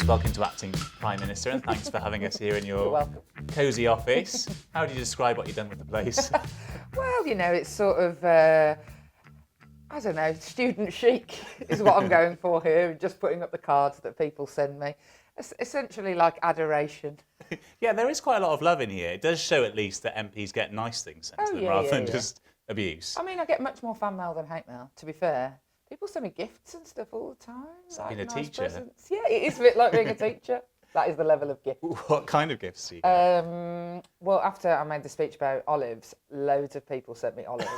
welcome to Acting Prime Minister, and thanks for having us here in You're your welcome. cosy office. How do you describe what you've done with the place? Well, you know, it's sort of, I don't know, student chic is what I'm going for here, just putting up the cards that people send me. It's essentially like adoration. Yeah, there is quite a lot of love in here. It does show at least that MPs get nice things sent to them rather than just abuse. I mean, I get much more fan mail than hate mail, to be fair. People send me gifts and stuff all the time. It's like being a teacher. Presents. Yeah, it is a bit like being a teacher. That is the level of gift. What kind of gifts do you get? Well, after I made the speech about olives, loads of people sent me olives.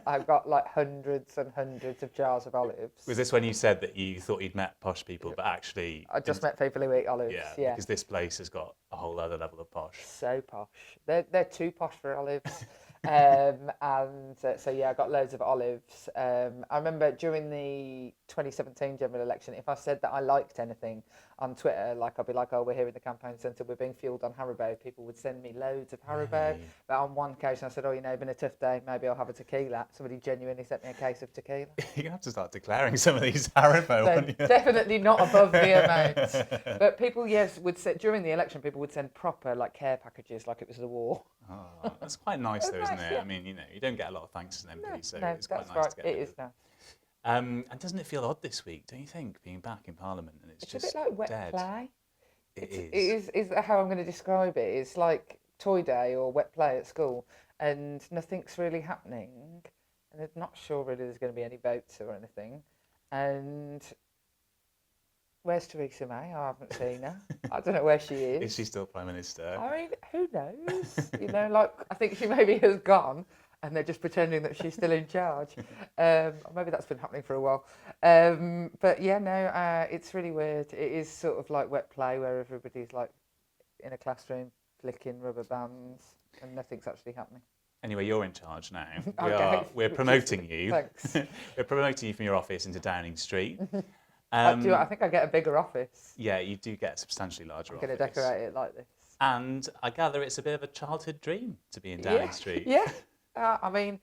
I've got like hundreds and hundreds of jars of olives. Was this when you said that you thought you'd met posh people, but actually... I just met people who eat olives, yeah. Because this place has got a whole other level of posh. So posh. They're too posh for olives. So yeah, I got loads of olives. I remember during the 2017 general election, if I said that I liked anything on Twitter, like I'd be like, oh, we're here in the campaign centre, we're being fueled on Haribo, people would send me loads of Haribo. Really? But on one occasion I said, oh, you know, it's been a tough day, maybe I'll have a tequila. Somebody genuinely sent me a case of tequila. You're going to have to start declaring some of these Haribo, aren't you? Definitely not above the amount. But people, yes, would say, during the election, people would send proper like care packages like it was the war. Oh, that's quite nice though, isn't it? Yeah. I mean, you know, you don't get a lot of thanks as an MP, so no, it's quite that's nice right. to get It is nice. And doesn't it feel odd this week, don't you think, being back in Parliament and it's just a bit like wet dead? play. It is how I'm going to describe it. It's like toy day or wet play at school, and nothing's really happening, and I'm not sure really there's going to be any votes or anything. And where's Theresa May? I haven't seen her. I don't know where she is. Is she still Prime Minister? I mean, who knows? You know, like I think she maybe has gone, and they're just pretending that she's still in charge. Or maybe that's been happening for a while. But yeah, no, it's really weird. It is sort of like wet play where everybody's like in a classroom flicking rubber bands and nothing's actually happening. Anyway, you're in charge now. Okay. We're promoting you. Thanks. We're promoting you from your office into Downing Street. I think I get a bigger office. Yeah, you do get a substantially larger office. I'm going to decorate it like this. And I gather it's a bit of a childhood dream to be in Downing Street. Yeah. I mean,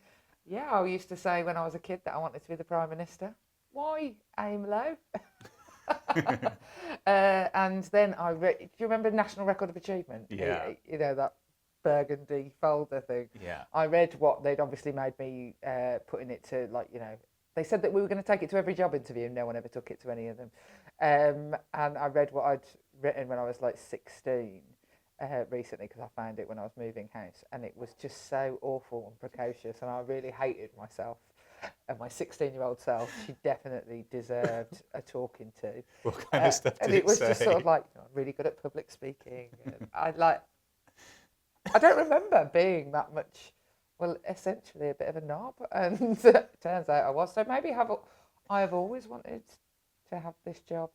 yeah, I used to say when I was a kid that I wanted to be the Prime Minister. Why aim low? And then do you remember National Record of Achievement? Yeah. You know, that burgundy folder thing. Yeah. I read what they'd obviously made me put in it to, like, you know, they said that we were going to take it to every job interview. No one ever took it to any of them. And I read what I'd written when I was like 16 recently, because I found it when I was moving house, and it was just so awful and precocious, and I really hated myself. And my 16-year-old self, she definitely deserved a talking to. What kind of stuff did and it was say? just sort of like, you know, I'm really good at public speaking. And I don't remember being that much. Well, essentially a bit of a knob, and it turns out I was. So maybe I have always wanted to have this job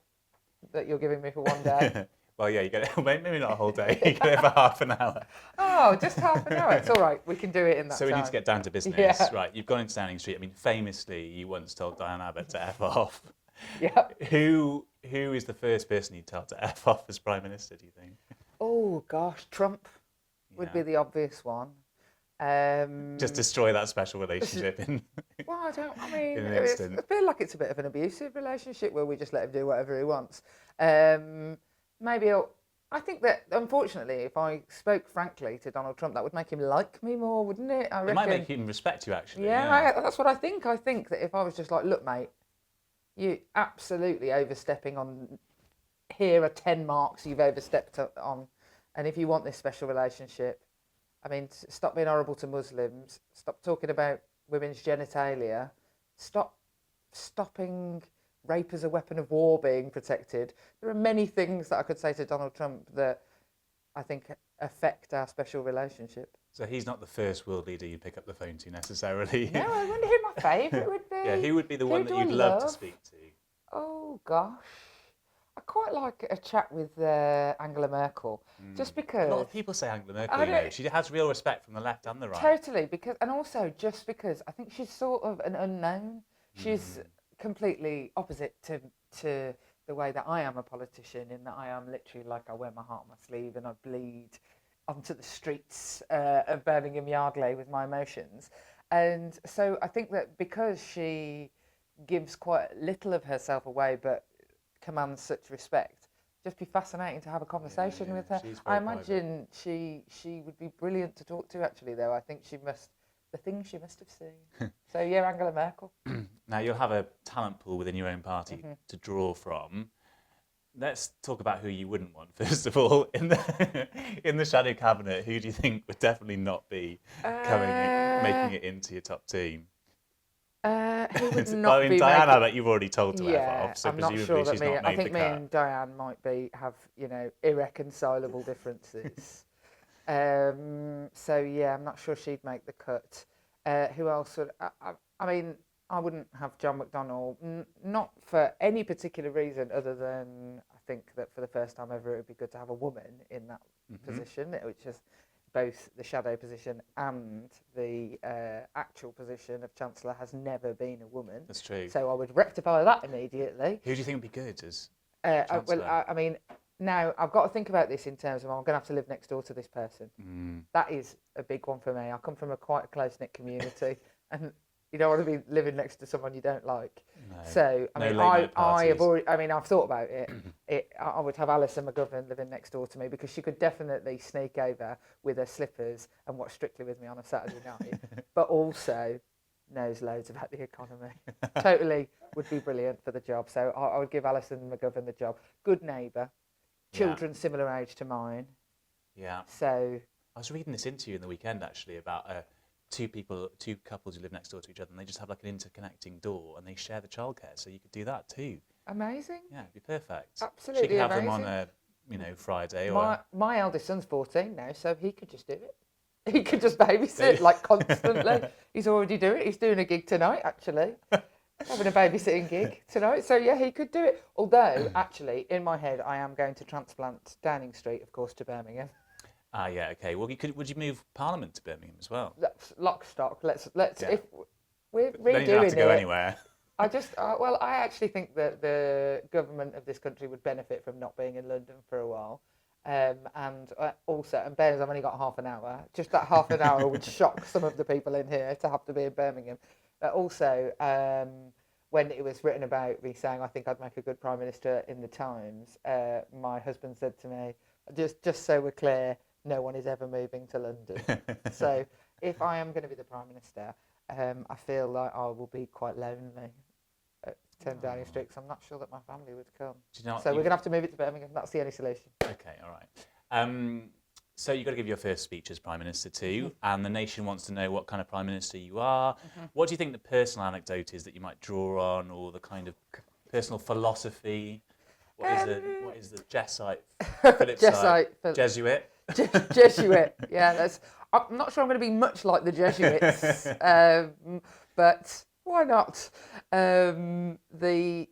that you're giving me for one day. Well, yeah, you get it, maybe not a whole day. You get it for half an hour. Oh, just half an hour. It's all right. We can do it in that So we time. need to get down to business. Yeah. Right, you've gone into Downing Street. I mean, famously, you once told Diane Abbott to F off. Yep. Who is the first person you'd tell to F off as Prime Minister, do you think? Oh, gosh. Trump would be the obvious one. Just destroy that special relationship in... Well, I mean, in an instant. I feel like it's a bit of an abusive relationship where we just let him do whatever he wants. Maybe I think that, unfortunately, if I spoke frankly to Donald Trump, that would make him like me more, wouldn't it? I reckon. It might make him respect you, actually. Yeah. That's what I think. I think that if I was just like, look, mate, you absolutely overstepping on, here are 10 marks you've overstepped on, and if you want this special relationship, I mean, stop being horrible to Muslims, stop talking about women's genitalia, stopping rape as a weapon of war being protected. There are many things that I could say to Donald Trump that I think affect our special relationship. So he's not the first world leader you pick up the phone to necessarily. No, I wonder who my favourite would be. Yeah, who would be the one Who that do I you'd love to love? speak to? Oh, gosh. I quite like a chat with Angela Merkel, just because... A lot of people say Angela Merkel, I you know. don't- She has real respect from the left and the right. Totally, and also just because I think she's sort of an unknown. She's completely opposite to the way that I am a politician, in that I am literally like, I wear my heart on my sleeve and I bleed onto the streets of Birmingham Yardley with my emotions. And so I think that because she gives quite little of herself away but commands such respect, just be fascinating to have a conversation with her. She's I very private. imagine she would be brilliant to talk to. Actually, though, I think the things she must have seen. So yeah, Angela Merkel. Now you'll have a talent pool within your own party to draw from. Let's talk about who you wouldn't want first of all in the shadow cabinet. Who do you think would definitely not be making it into your top team? Who would not Well, I mean, be Diana, making... that you've already told to F Yeah, off, so I'm not presumably sure that she's not made I think the me cut. and Diane might have irreconcilable differences. So yeah, I'm not sure she'd make the cut. Who else would? I mean, I wouldn't have John McDonnell, not for any particular reason other than I think that for the first time ever it would be good to have a woman in that position, which is both the shadow position and the actual position of Chancellor has never been a woman. That's true. So I would rectify that immediately. Who do you think would be good as Well, Chancellor? I mean, now I've got to think about this in terms of I'm going to have to live next door to this person. That is a big one for me. I come from quite a close-knit community, and you don't want to be living next to someone you don't like. No. So I mean, I've thought about it. I would have Alison McGovern living next door to me because she could definitely sneak over with her slippers and watch Strictly with me on a Saturday night, but also knows loads about the economy. Totally would be brilliant for the job. So I would give Alison McGovern the job. Good neighbour. Children similar age to mine. Yeah. So I was reading this interview in the weekend actually about two couples who live next door to each other, and they just have like an interconnecting door, and they share the childcare. So you could do that too. amazing. Yeah, it'd be perfect. Absolutely She could have amazing. them on a Friday or. My eldest son's 14 now, so he could just do it. He could just babysit like constantly. He's already doing it. He's doing a gig tonight, actually. Having a babysitting gig tonight. So yeah, he could do it. Although, actually, in my head, I am going to transplant Downing Street, of course, to Birmingham. Ah, yeah, okay. Well, would you move Parliament to Birmingham as well? That's lock stock. Let's. Yeah. If we're redoing Then you don't have to go it, anyway. I actually think that the government of this country would benefit from not being in London for a while. And also, and bears, I've only got half an hour. Just that half an hour would shock some of the people in here to have to be in Birmingham. But also, when it was written about me saying I think I'd make a good Prime Minister in the Times, my husband said to me, just so we're clear, no one is ever moving to London. So if I am going to be the Prime Minister, I feel like I will be quite lonely at 10 Downing Street because I'm not sure that my family would come. So we're going to have to move it to Birmingham. That's the only solution. Okay, all right. So you've got to give your first speech as Prime Minister too, and the nation wants to know what kind of Prime Minister you are. What do you think the personal anecdote is that you might draw on, or the kind of personal philosophy? What is the Jessite, Phillipsite, Jesuit? Jesuit, yeah. I'm not sure I'm going to be much like the Jesuits, but why not? The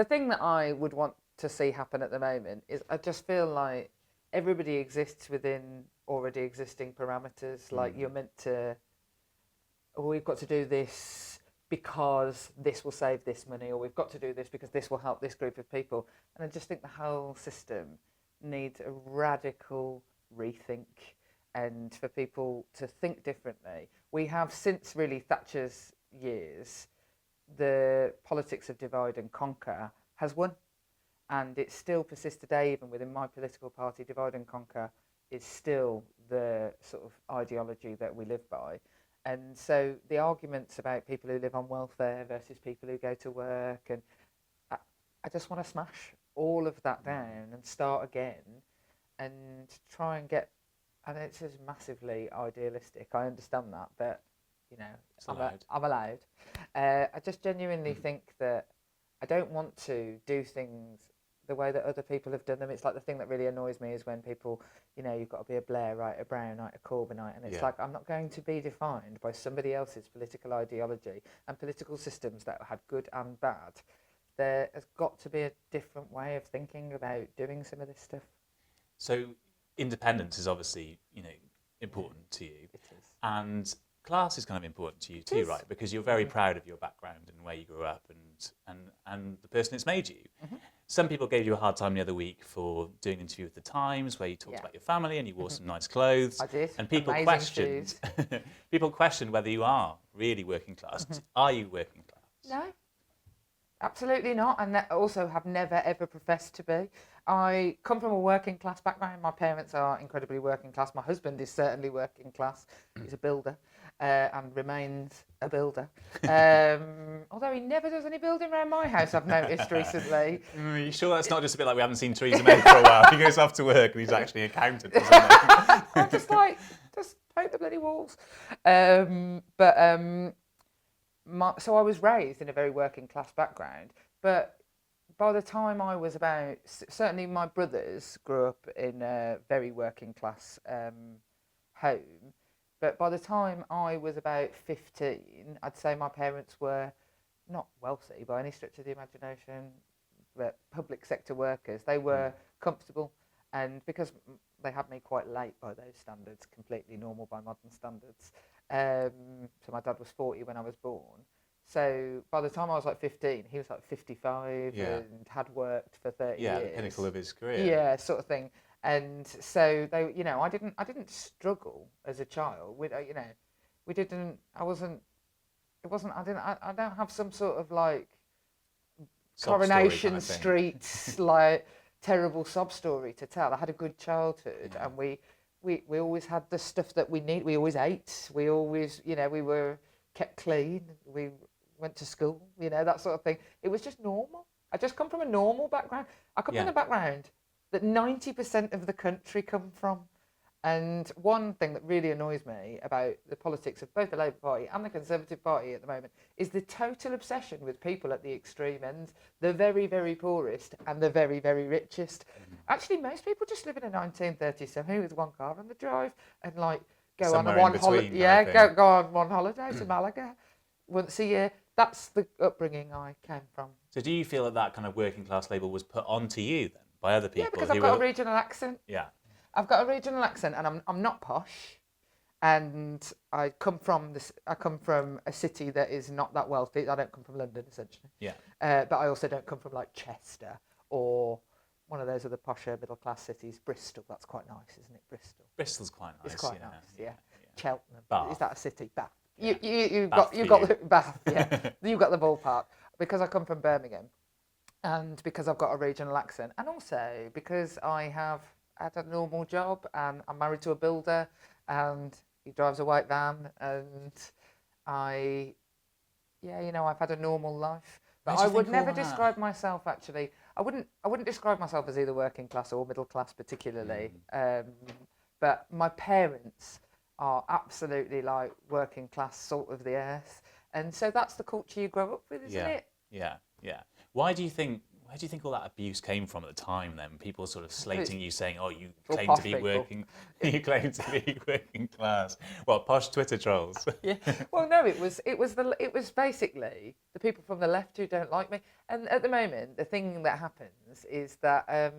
thing that I would want to see happen at the moment is I just feel like everybody exists within already existing parameters. Like you're meant to, we've got to do this because this will save this money, or we've got to do this because this will help this group of people. And I just think the whole system needs a radical rethink, and for people to think differently. We have, since really Thatcher's years, the politics of divide and conquer has won. And it still persists today, even within my political party. Divide and conquer is still the sort of ideology that we live by. And so the arguments about people who live on welfare versus people who go to work, and I just want to smash all of that down and start again and try and get, and it's just massively idealistic, I understand that, but, you know, I'm allowed. I just genuinely think that I don't want to do things the way that other people have done them. It's like the thing that really annoys me is when people, you know, you've got to be a Blairite, a Brownite, a Corbynite, and it's like, I'm not going to be defined by somebody else's political ideology and political systems that have had good and bad. There has got to be a different way of thinking about doing some of this stuff. So independence is obviously, you know, important to you. It is. And class is kind of important to you too, right? Because you're very proud of your background and where you grew up and the person it's made you. Some people gave you a hard time the other week for doing an interview with The Times where you talked about your family and you wore some nice clothes. I did. And people Amazing questioned whether you are really working class. Are you working class? No. Absolutely not, and also have never ever professed to be. I come from a working class background. My parents are incredibly working class. My husband is certainly working class. He's a builder and remains a builder. Although he never does any building around my house, I've noticed recently. Are you sure that's not just a bit like we haven't seen Theresa May for a while? He goes off to work and he's actually an accountant or something. I'm just like, just paint the bloody walls. So I was raised in a very working class background, but by the time I was about, certainly my brothers grew up in a very working class home, but by the time I was about 15, I'd say my parents were not wealthy by any stretch of the imagination, but public sector workers. They were comfortable, and because they had me quite late by those standards, completely normal by modern standards. So my dad was 40 when I was born. So by the time I was like 15, he was like 55 and had worked for 30 years. Yeah, the pinnacle of his career. Yeah, sort of thing. And so they, I didn't struggle as a child. I don't have some sort of like Coronation Street like terrible sob story to tell. I had a good childhood, and we always had the stuff that we need. We always ate. We always, we were kept clean. We went to school, that sort of thing. It was just normal. I just come from a normal background. I come from the background that 90% of the country come from. And one thing that really annoys me about the politics of both the Labour Party and the Conservative Party at the moment is the total obsession with people at the extreme ends, the very, very poorest and the very, very richest. Actually, most people just live in a 1937 with one car on the drive and like go on one holiday. Go on one holiday to Malaga once a year. That's the upbringing I came from. So do you feel that that kind of working class label was put onto you then by other people? Yeah, because I've got a regional accent. Yeah. I've got a regional accent, and I'm not posh, and I come from a city that is not that wealthy. I don't come from London, essentially. Yeah. But I also don't come from like Chester or one of those other posher middle class cities. Bristol, that's quite nice, isn't it? Bristol's quite nice. It's quite nice. Yeah. Cheltenham, Bath. Is that a city? Bath. Yeah. You've Bath got the Bath. Yeah. You've got the ballpark because I come from Birmingham, and because I've got a regional accent, and also because I have had a normal job, and I'm married to a builder, and he drives a white van, and I've had a normal life. But I would never describe myself, actually. I wouldn't describe myself as either working class or middle class particularly. But my parents are absolutely like working class, salt of the earth, and so that's the culture you grow up with, isn't it? Yeah. Where do you think all that abuse came from at the time then? People sort of slating you, saying, "Oh, you claim to be working class." Well, posh Twitter trolls. Yeah. Well, no, it was basically the people from the left who don't like me. And at the moment, the thing that happens is that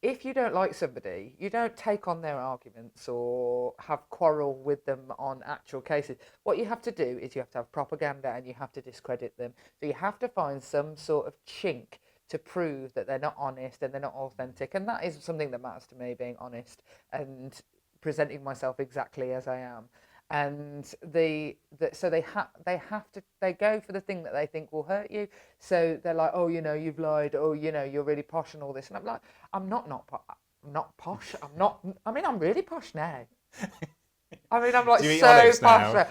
if you don't like somebody, you don't take on their arguments or have quarrel with them on actual cases. What you have to do is you have to have propaganda and you have to discredit them. So you have to find some sort of chink to prove that they're not honest and they're not authentic. And that is something that matters to me, being honest and presenting myself exactly as I am. And so they go for the thing that they think will hurt you. So they're like, "Oh, you've lied. Oh, you're really posh and all this." And I'm like, I'm not posh. I'm really posh now. I'm like so posh. Now?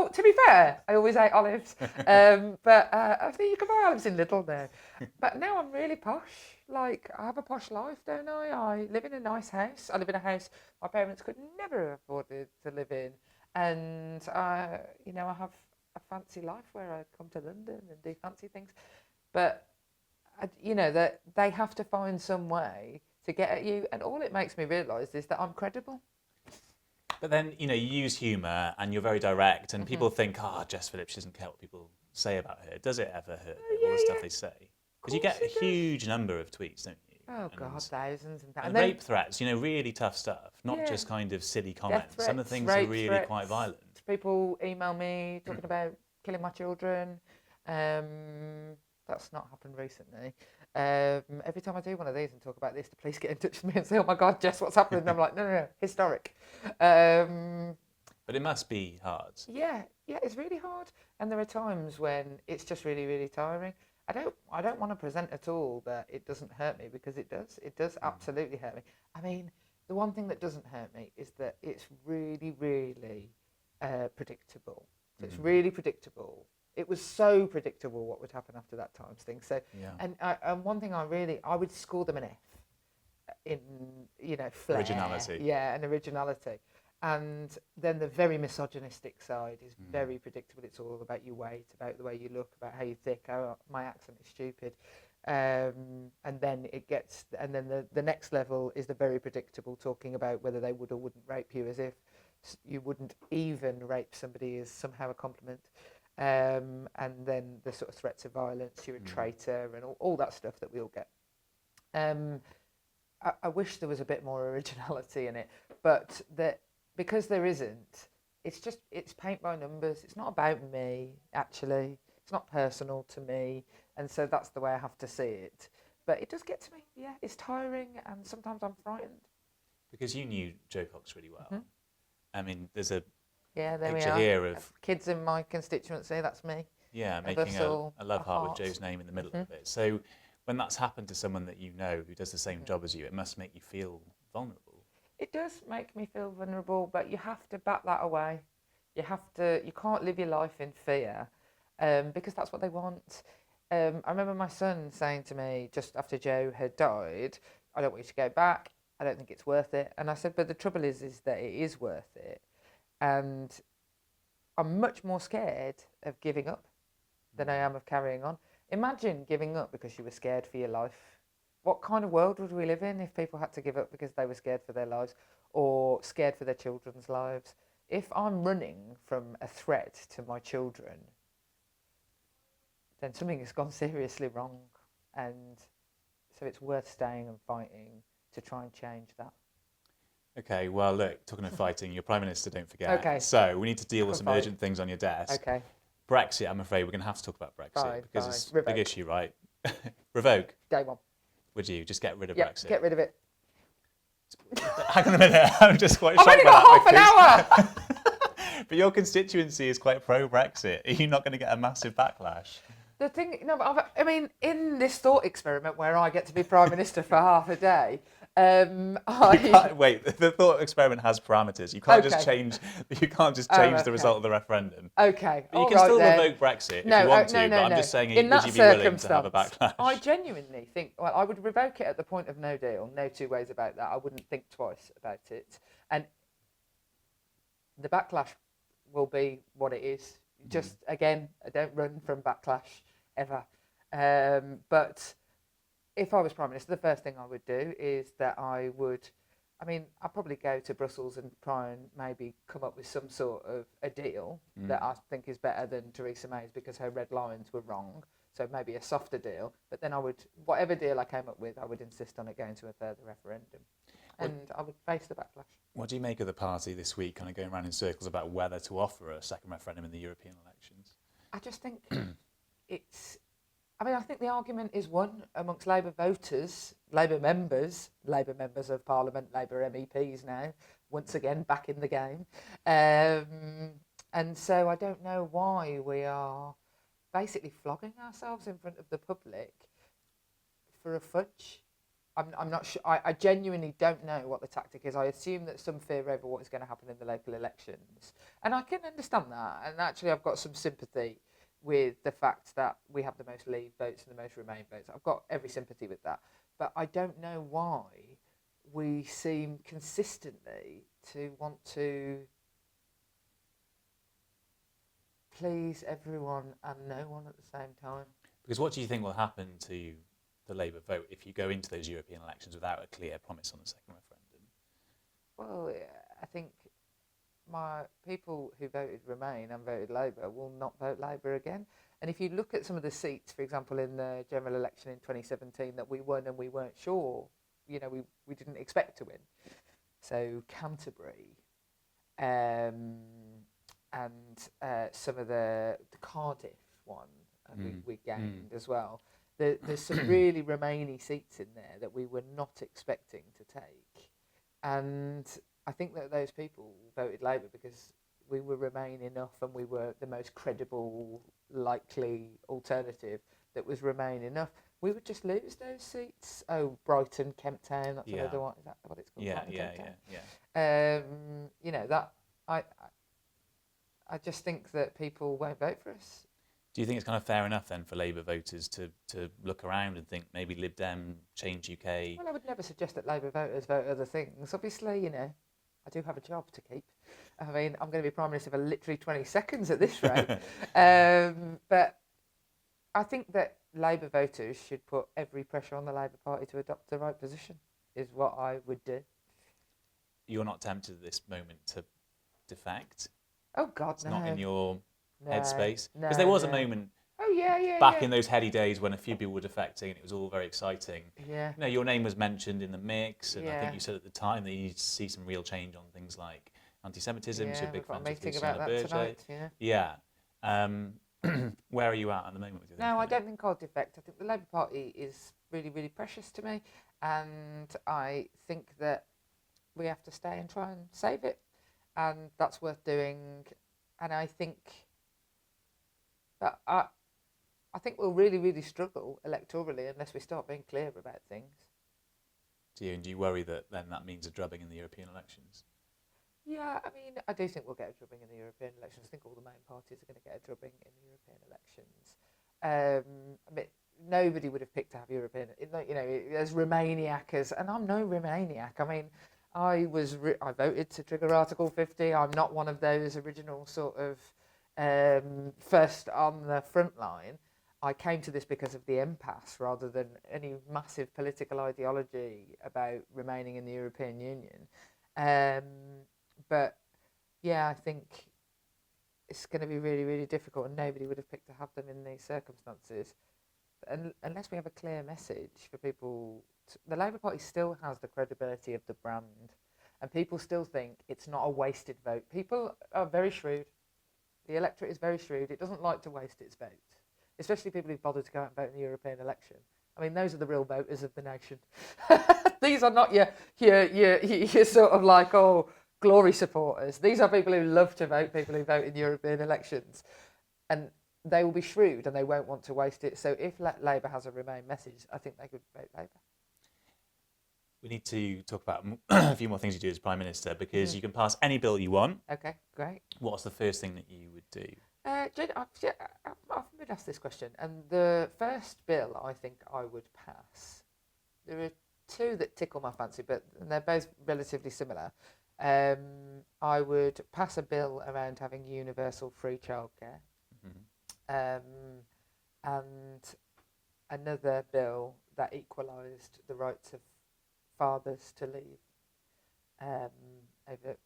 To be fair, I always ate olives. But I think you can buy olives in Lidl now. But now I'm really posh. Like, I have a posh life, don't I? I live in a nice house. I live in a house my parents could never have afforded to live in. And, I have a fancy life where I come to London and do fancy things. But, that they have to find some way to get at you. And all it makes me realise is that I'm credible. But then, you use humour and you're very direct, and people think, Jess Phillips doesn't care what people say about her. Does it ever hurt her, all the stuff they say? Because you get a huge number of tweets, don't you? Oh, God, thousands and thousands. And rape threats, really tough stuff, not just kind of silly comments. Threats, some of the things are really threats. Quite violent. People email me talking about killing my children. That's not happened recently. Every time I do one of these and talk about this, the police get in touch with me and say, "Oh my God, Jess, what's happening?" And I'm like, no, historic. But it must be hard. Yeah, it's really hard. And there are times when it's just really, really tiring. I don't want to present at all that it doesn't hurt me, because it does absolutely hurt me. I mean, the one thing that doesn't hurt me is that it's really, really predictable. So it's really predictable. It was so predictable what would happen after that Times thing. So, and one thing I would score them an F in, flair. Originality. Yeah, and originality. And then the very misogynistic side is very predictable. It's all about your weight, about the way you look, about how you think. Oh, my accent is stupid. And then the next level is the very predictable, talking about whether they would or wouldn't rape you, as if you wouldn't even rape somebody is somehow a compliment. And then the sort of threats of violence, you're a traitor, and all that stuff that we all get. I wish there was a bit more originality in it, but because there isn't, it's paint by numbers. It's not about me, actually. It's not personal to me, and so that's the way I have to see it. But it does get to me. Yeah, it's tiring, and sometimes I'm frightened. Because you knew Jo Cox really well. I mean, there's a there picture we are. here of kids in my constituency. That's me. Yeah, making a love heart with Jo's name in the middle of it. So when that's happened to someone that you know who does the same job as you, it must make you feel vulnerable. It does make me feel vulnerable, but you have to bat that away. You can't live your life in fear, because that's what they want. I remember my son saying to me just after Jo had died, I don't want you to go back. I don't think it's worth it. And I said, but the trouble is that it is worth it. And I'm much more scared of giving up than I am of carrying on. Imagine giving up because you were scared for your life. What kind of world would we live in if people had to give up because they were scared for their lives or scared for their children's lives? If I'm running from a threat to my children, then something has gone seriously wrong. And so it's worth staying and fighting to try and change that. Okay, well, look, talking of fighting, you're Prime Minister, don't forget. Okay. So we need to deal with some urgent things on your desk. Okay. Brexit, I'm afraid we're going to have to talk about Brexit because it's a big issue, right? Revoke. Day one. Would you just get rid of Brexit? Get rid of it. Hang on a minute, I'm just quite shocked I've only by got that. half an hour! But your constituency is quite pro-Brexit. Are you not going to get a massive backlash? The thing, I mean, in this thought experiment where I get to be Prime Minister for half a day, Wait, the thought experiment has parameters. You can't just change. You can't just change the result of the referendum. Okay, but you can still revoke Brexit if you want to. But I'm just saying, would you be willing to have a backlash? I genuinely think. Well, I would revoke it at the point of no deal. No two ways about that. I wouldn't think twice about it. And the backlash will be what it is. Just again, I don't run from backlash ever. But if I was Prime Minister, the first thing I would do is that I'd probably go to Brussels and try and maybe come up with some sort of a deal that I think is better than Theresa May's because her red lines were wrong. So maybe a softer deal. But then whatever deal I came up with, I would insist on it going to a further referendum. And I would face the backlash. What do you make of the party this week kind of going around in circles about whether to offer a second referendum in the European elections? I just think I think the argument is won amongst Labour voters, Labour members of Parliament, Labour MEPs now, once again back in the game. And so I don't know why we are basically flogging ourselves in front of the public for a fudge. I'm not sure. I genuinely don't know what the tactic is. I assume that some fear over what is going to happen in the local elections. And I can understand that. And actually I've got some sympathy with the fact that we have the most Leave votes and the most Remain votes. I've got every sympathy with that. But I don't know why we seem consistently to want to please everyone and no one at the same time. Because what do you think will happen to the Labour vote if you go into those European elections without a clear promise on a second referendum? Well, I think my people who voted Remain and voted Labour will not vote Labour again. And if you look at some of the seats, for example, in the general election in 2017 that we won and we weren't sure, we didn't expect to win. So Canterbury and some of the Cardiff one we gained as well. There's some really Remainy seats in there that we were not expecting to take. And I think that those people voted Labour because we were Remain enough and we were the most credible, likely alternative that was Remain enough, we would just lose those seats. Oh, Brighton, Kemp Town, that's another one. Is that what it's called? Yeah, Brighton, yeah, Kemp Town? yeah. You know, that I just think that people won't vote for us. Do you think it's kind of fair enough then for Labour voters to look around and think maybe Lib Dem, Change UK? Well, I would never suggest that Labour voters vote other things. Obviously, you know, I do have a job to keep. I mean, I'm going to be Prime Minister for literally 20 seconds at this rate. But I think that Labour voters should put every pressure on the Labour Party to adopt the right position, is what I would do. You're not tempted at this moment to defect? Oh, God, It's no. not in your headspace? No, Because there was a no. moment Oh, yeah. back in those heady days when a few people were defecting and it was all very exciting. Yeah. You know, your name was mentioned in the mix, and I Yeah. think you said at the time that you see some real change on things like anti-Semitism. So Yeah, you're big we've got a fans of meeting Luciana about that Berger. tonight. Yeah. Where are you at the moment with your No, I thinking? don't think I'll defect. I think the Labour Party is really, really precious to me, and I think that we have to stay and try and save it, and that's worth doing. And I think that I think we'll really, really struggle electorally unless we start being clear about things. Do you worry that then that means a drubbing in the European elections? Yeah, I mean, I do think we'll get a drubbing in the European elections. I think all the main parties are going to get a drubbing in the European elections. I mean, nobody would have picked to have European, you know, as Remainiac as, and I'm no Remainiac. I mean, I voted to trigger Article 50. I'm not one of those original sort of first on the front line. I came to this because of the impasse rather than any massive political ideology about remaining in the European Union. But yeah, I think it's going to be really, really difficult, and nobody would have picked to have them in these circumstances. And unless we have a clear message for people, the Labour Party still has the credibility of the brand, and people still think it's not a wasted vote. People are very shrewd. The electorate is very shrewd. It doesn't like to waste its vote, especially people who've bothered to go out and vote in the European election. I mean, those are the real voters of the nation. These are not your sort of like, oh, glory supporters. These are people who love to vote, people who vote in European elections. And they will be shrewd and they won't want to waste it. So if Labour has a Remain message, I think they could vote Labour. We need to talk about a few more things you do as Prime Minister, because you can pass any bill you want. Okay, great. What's the first thing that you would do? Jane, I've been asked this question, and the first bill I think I would pass, there are two that tickle my fancy, but they're both relatively similar. I would pass a bill around having universal free childcare, and another bill that equalised the rights of fathers to leave, to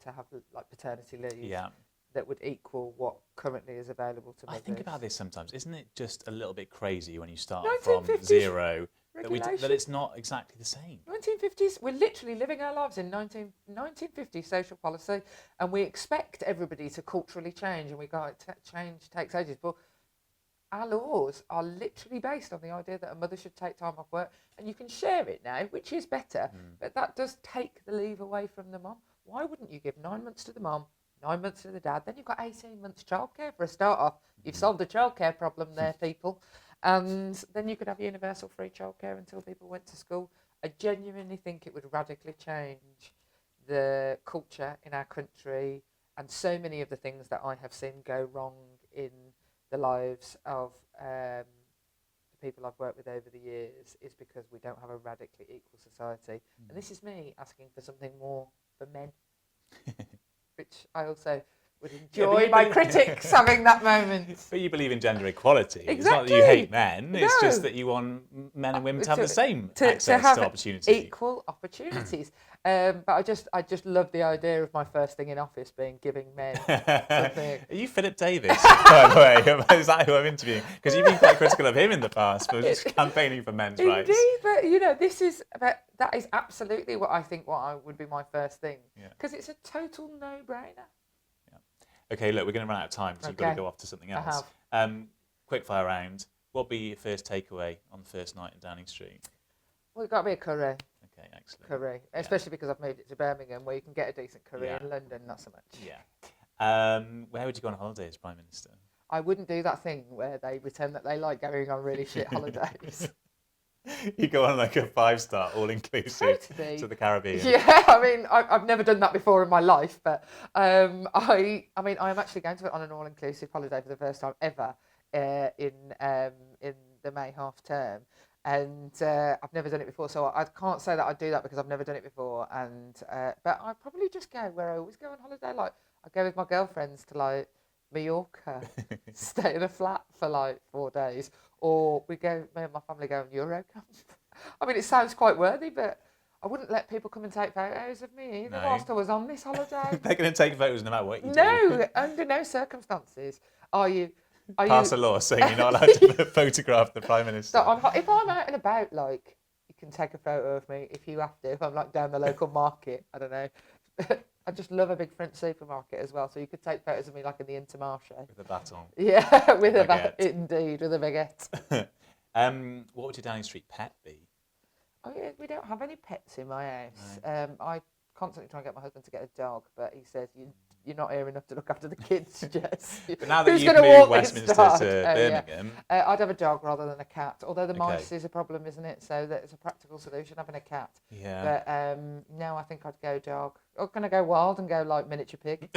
have like paternity leave. Yeah. That would equal what currently is available to mothers. I think about this sometimes. Isn't it just a little bit crazy when you start 1950s from zero that regulation. it's not exactly the same? 1950s, we're literally living our lives in 1950s social policy, and we expect everybody to culturally change, and we go, change takes ages. But our laws are literally based on the idea that a mother should take time off work, and you can share it now, which is better, but that does take the leave away from the mum. Why wouldn't you give 9 months to the mum, 9 months to the dad? Then you've got 18 months childcare for a start off. You've solved the childcare problem there, people. And then you could have universal free childcare until people went to school. I genuinely think it would radically change the culture in our country, and so many of the things that I have seen go wrong in the lives of the people I've worked with over the years is because we don't have a radically equal society. And this is me asking for something more for men. Which I also would enjoy my critics having that moment. But you believe in gender equality. Exactly. It's not that you hate men, it's No. just that you want men and women to have the same to access have to opportunity. Equal opportunities. But I just love the idea of my first thing in office being giving men something. Are you Philip Davis, by the way? Is that who I'm interviewing? Because you've been quite critical of him in the past for just campaigning for men's rights. Indeed, but you know, that is absolutely what I think would be my first thing. Because it's a total no-brainer. Okay, look, we're going to run out of time, so you've got to go off to something else. Quick fire round. What would be your first takeaway on the first night in Downing Street? Well, it's got to be a curry. Okay, excellent. Curry, especially because I've moved it to Birmingham, where you can get a decent curry in London, not so much. Yeah. Where would you go on holiday as Prime Minister? I wouldn't do that thing where they pretend that they like going on really shit holidays. You go on like a 5-star all-inclusive Totally. to the Caribbean. Yeah, I mean, I've never done that before in my life, but I mean, I'm actually going to it on an all-inclusive holiday for the first time ever in the May half term, and I've never done it before, so I can't say that I'd do that because I've never done it before. And but I probably just go where I always go on holiday. Like I go with my girlfriends to like Mallorca, stay in a flat for like 4 days, or me and my family go on Eurocamp. I mean, it sounds quite worthy, but I wouldn't let people come and take photos of me either whilst I was on this holiday. They're going to take photos no matter what you do. No, under no circumstances are you. Pass a law saying you're not allowed to photograph the Prime Minister. So if I'm out and about, like, you can take a photo of me if you have to. If I'm like down the local market, I don't know. I just love a big French supermarket as well, so you could take photos of me like in the Intermarché. With a baton. Yeah, with a baguette. Indeed, with a baguette. What would your Downing Street pet be? Oh yeah, we don't have any pets in my house. No. I constantly try and get my husband to get a dog, but he says you're not here enough to look after the kids, Jess. But now that you've moved Westminster to Birmingham... Yeah. I'd have a dog rather than a cat, although the mice is a problem, isn't it? So that's a practical solution, having a cat. Yeah. But no, I think I'd go dog. Or can I go wild and go like miniature pig?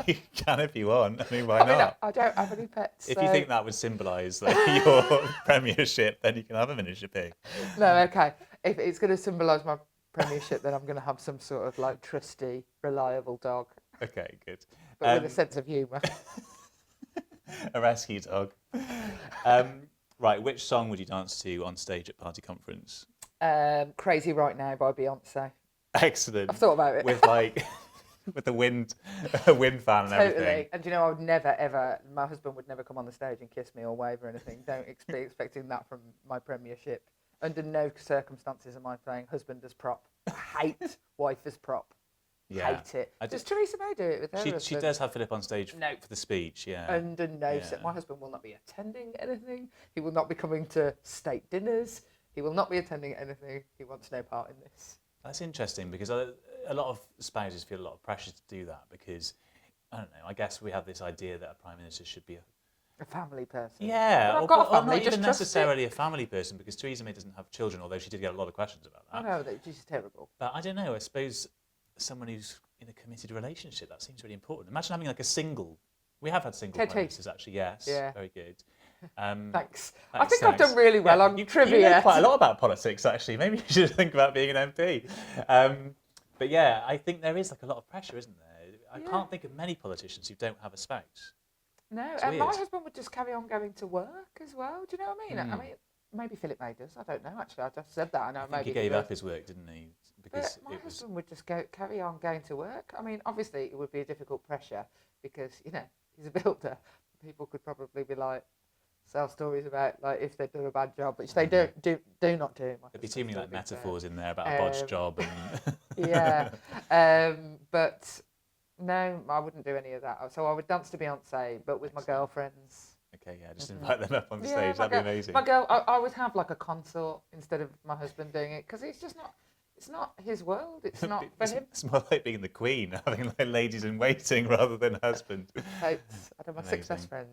You can if you want. I mean, why not? I don't have any pets. If you think that would symbolise like, your premiership, then you can have a miniature pig. No, okay. If it's going to symbolise my premiership, then I'm going to have some sort of like trusty, reliable dog. Okay, good. But with a sense of humour. A rescue dog. Right, which song would you dance to on stage at party conference? Crazy Right Now by Beyonce. Excellent. I've thought about it. With like, with the wind fan and everything. Totally. And you know, I would never ever, my husband would never come on the stage and kiss me or wave or anything. Don't be expecting that from my premiership. Under no circumstances am I playing husband as prop. I hate wife as prop. Yeah. Hate it. Does Theresa May do it with her husband? She does have Philip on stage for the speech, yeah. Under no my husband will not be attending anything. He will not be coming to state dinners. He will not be attending anything. He wants no part in this. That's interesting because a lot of spouses feel a lot of pressure to do that because, I don't know, I guess we have this idea that a Prime Minister should be a family person. Yeah, I've got a family, or not just even necessarily a family person because Theresa May doesn't have children, although she did get a lot of questions about that. I know, she's terrible. But I don't know, I suppose someone who's in a committed relationship, that seems really important. Imagine having like a single... We have had single Prime Ministers, actually, yes. Yeah. Very good. Thanks. I think I've done really well on trivia. You know quite a lot about politics, actually. Maybe you should think about being an MP. But yeah, I think there is like a lot of pressure, isn't there? I can't think of many politicians who don't have a spouse. No, and my husband would just carry on going to work as well. Do you know what I mean? I mean, maybe Philip May does. I don't know, actually. I just said that. I think he gave up his work, didn't he? Because my husband would just carry on going to work. I mean, obviously, it would be a difficult pressure because, you know, he's a builder. People could probably be like, sell stories about like if they do a bad job, which they do not do. There'd be too many like metaphors in there about a bodged job. And yeah, but no, I wouldn't do any of that. So I would dance to Beyonce, but with my girlfriends. Okay, yeah, just invite them up on the stage. That'd be amazing. My girl, I would have like a consort instead of my husband doing it because it's just not. It's not his world. It's not for him. It's more like being the queen, having like ladies in waiting rather than husband. I'd have my 6 best friends.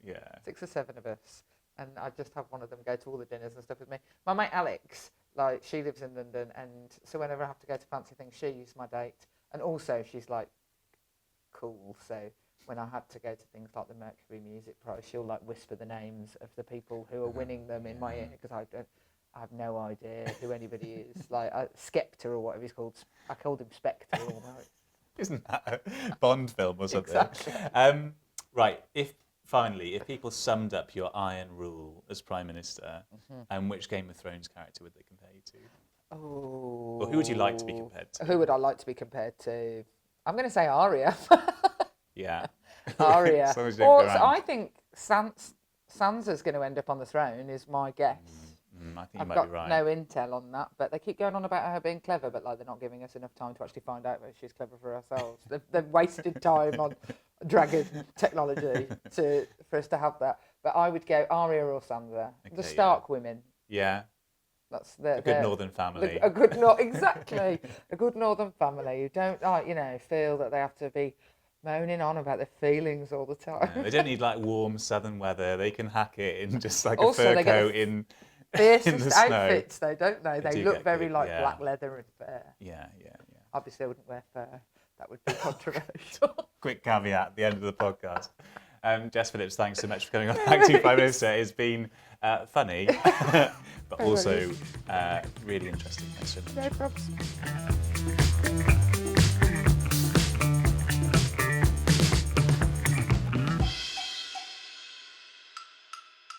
Yeah. 6 or 7 of us, and I'd just have one of them go to all the dinners and stuff with me. My mate Alex, like she lives in London, and so whenever I have to go to fancy things, she's my date, and also she's like cool. So when I had to go to things like the Mercury Music Prize, she'll like whisper the names of the people who are winning them in my ear because I have no idea who anybody is. Like Skepta or whatever he's called. I called him Spectre all night. Isn't that a Bond film or something? Exactly. Right. If people summed up your iron rule as Prime Minister, which Game of Thrones character would they compare you to? Oh. Or who would you like to be compared to? Who would I like to be compared to? I'm going to say Arya. Yeah. Arya. As long as Or I think Sansa's going to end up on the throne is my guess. I think you I've might got be right. no intel on that, but they keep going on about her being clever, but like they're not giving us enough time to actually find out that she's clever for ourselves. They've wasted time on dragon technology for us to have that. But I would go Arya or Sansa, the Stark women. Yeah. That's a good northern family. Exactly. A good northern family who don't, feel that they have to be moaning on about their feelings all the time. They don't need like warm southern weather. They can hack it in just like Also, a fur they get coat in the Fiercest snow. outfits, though, don't they? They They do look get very good, like yeah. black leather and fur. Yeah. Obviously, I wouldn't wear fur. That would be controversial. Quick caveat at the end of the podcast. Jess Phillips, thanks so much for coming on Acting Prime Minister. It's been funny, but also really interesting. Thanks so much. No problems.